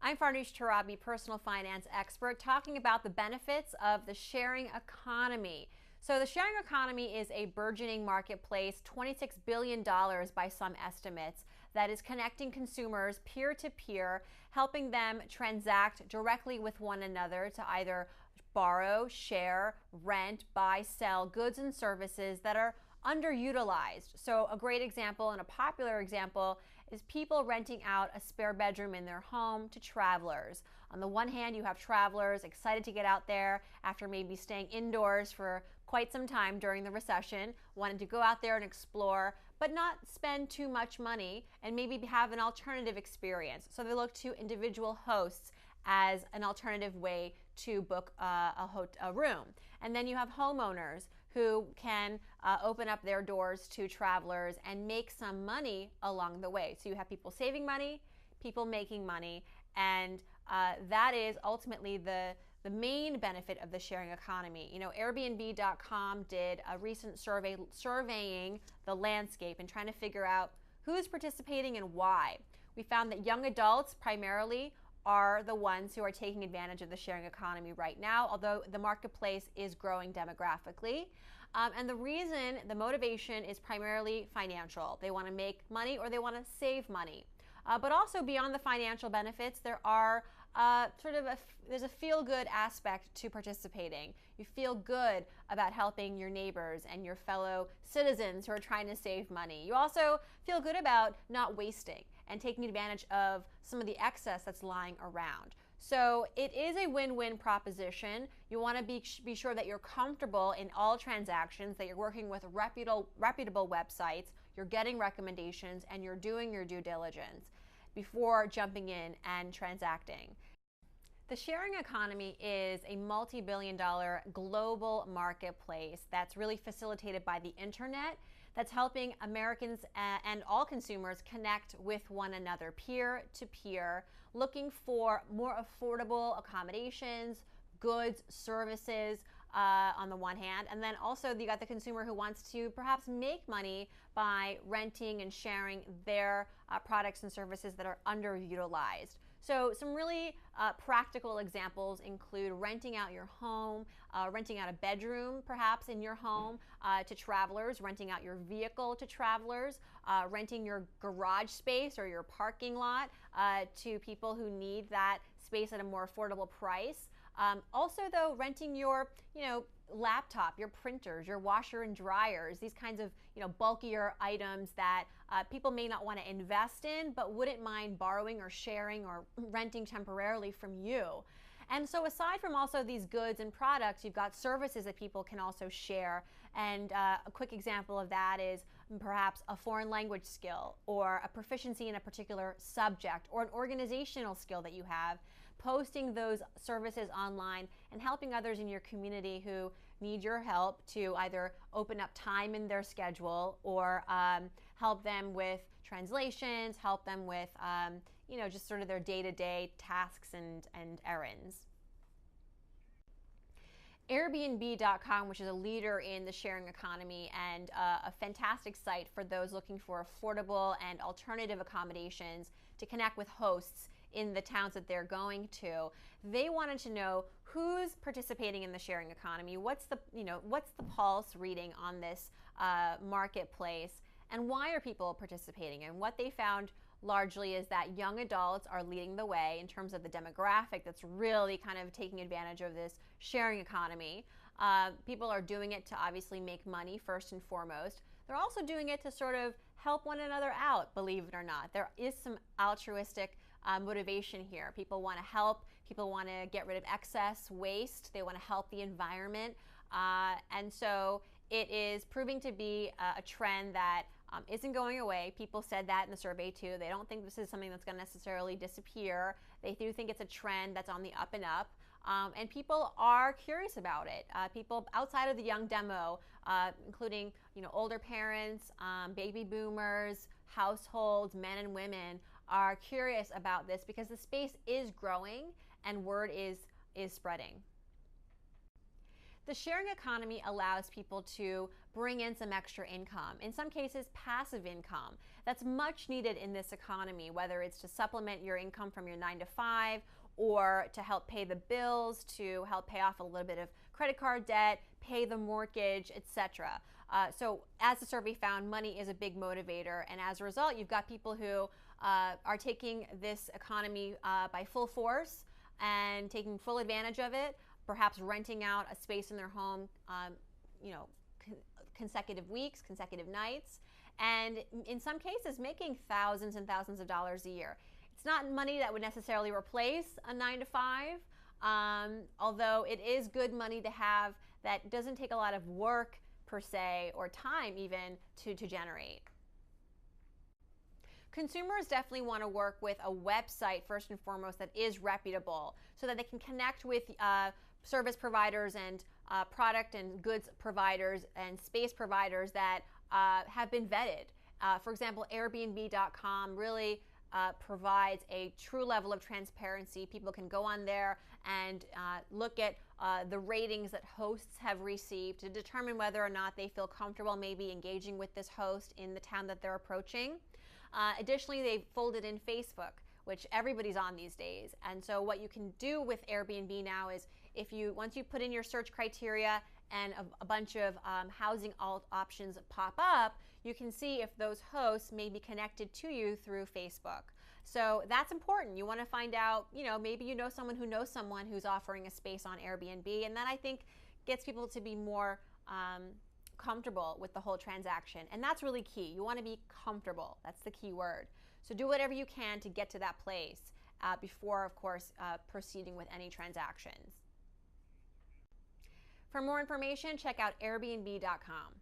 I'm Farnoosh Torabi, personal finance expert, talking about the benefits of the sharing economy. So the sharing economy is a burgeoning marketplace, $26 billion by some estimates, that is connecting consumers peer-to-peer, helping them transact directly with one another to either borrow, share, rent, buy, sell goods and services that are underutilized. So a great example and a popular example is people renting out a spare bedroom in their home to travelers. On the one hand, you have travelers excited to get out there after maybe staying indoors for quite some time during the recession, wanting to go out there and explore, but not spend too much money and maybe have an alternative experience. So they look to individual hosts as an alternative way to book a room. And then you have homeowners who can open up their doors to travelers and make some money along the way. So you have people saving money, people making money, and that is ultimately the main benefit of the sharing economy. You know, Airbnb.com did a recent survey surveying the landscape and trying to figure out who's participating and why. We found that young adults primarily are the ones who are taking advantage of the sharing economy right now, although the marketplace is growing demographically. And the reason, the motivation is primarily financial. They want to make money or they want to save money. But also beyond the financial benefits, there are there's a feel-good aspect to participating. You feel good about helping your neighbors and your fellow citizens who are trying to save money. You also feel good about not wasting and taking advantage of some of the excess that's lying around. So it is a win-win proposition. You want to be sure that you're comfortable in all transactions, that you're working with reputable websites, you're getting recommendations, and you're doing your due diligence before jumping in and transacting. The sharing economy is a multi-billion-dollar global marketplace that's really facilitated by the internet, that's helping Americans and all consumers connect with one another peer to peer, looking for more affordable accommodations, goods, services on the one hand, and then also you got the consumer who wants to perhaps make money by renting and sharing their products and services that are underutilized. So some really practical examples include renting out your home, renting out a bedroom perhaps in your home to travelers, renting out your vehicle to travelers, renting your garage space or your parking lot to people who need that space at a more affordable price. Also though, renting your, laptop, your printers, your washer and dryers, these kinds of, bulkier items that people may not want to invest in, but wouldn't mind borrowing or sharing or renting temporarily from you. And so aside from also these goods and products, you've got services that people can also share. And a quick example of that is perhaps a foreign language skill or a proficiency in a particular subject or an organizational skill that you have, posting those services online and helping others in your community who need your help to either open up time in their schedule or help them with translations, help them with just sort of their day-to-day tasks and errands. Airbnb.com, which is a leader in the sharing economy and a fantastic site for those looking for affordable and alternative accommodations to connect with hosts in the towns that they're going to. They wanted to know who's participating in the sharing economy, what's the pulse reading on this marketplace, and why are people participating. And what they found largely is that young adults are leading the way in terms of the demographic that's really kind of taking advantage of this sharing economy. People are doing it to obviously make money first and foremost. They're also doing it to sort of help one another out, believe it or not. There is some altruistic motivation here. People want to help. People want to get rid of excess waste. They want to help the environment. And so it is proving to be a trend that isn't going away. People said that in the survey too. They don't think this is something that's going to necessarily disappear. They do think it's a trend that's on the up and up. And people are curious about it. People outside of the young demo, including older parents, baby boomers, households, men and women, are curious about this because the space is growing and word is spreading. The sharing economy allows people to bring in some extra income, in some cases passive income. That's much needed in this economy, whether it's to supplement your income from your 9 to 5 or to help pay the bills, to help pay off a little bit of credit card debt, pay the mortgage, etc. So as the survey found, money is a big motivator, and as a result, you've got people who are taking this economy by full force and taking full advantage of it, perhaps renting out a space in their home, consecutive weeks, consecutive nights, and in some cases making thousands and thousands of dollars a year. It's not money that would necessarily replace a 9 to 5, although it is good money to have that doesn't take a lot of work per se, or time even, to generate. Consumers definitely want to work with a website first and foremost that is reputable, so that they can connect with service providers and product and goods providers and space providers that have been vetted. For example, Airbnb.com really provides a true level of transparency. People can go on there and look at the ratings that hosts have received to determine whether or not they feel comfortable maybe engaging with this host in the town that they're approaching. Additionally, they've folded in Facebook, which everybody's on these days. And so what you can do with Airbnb now is, once you put in your search criteria and a bunch of housing options pop up, you can see if those hosts may be connected to you through Facebook. So that's important. You want to find out, maybe you know someone who knows someone who's offering a space on Airbnb, and that, I think, gets people to be more comfortable with the whole transaction. And that's really key. You want to be comfortable. That's the key word. So do whatever you can to get to that place before, of course, proceeding with any transactions. For more information, check out Airbnb.com.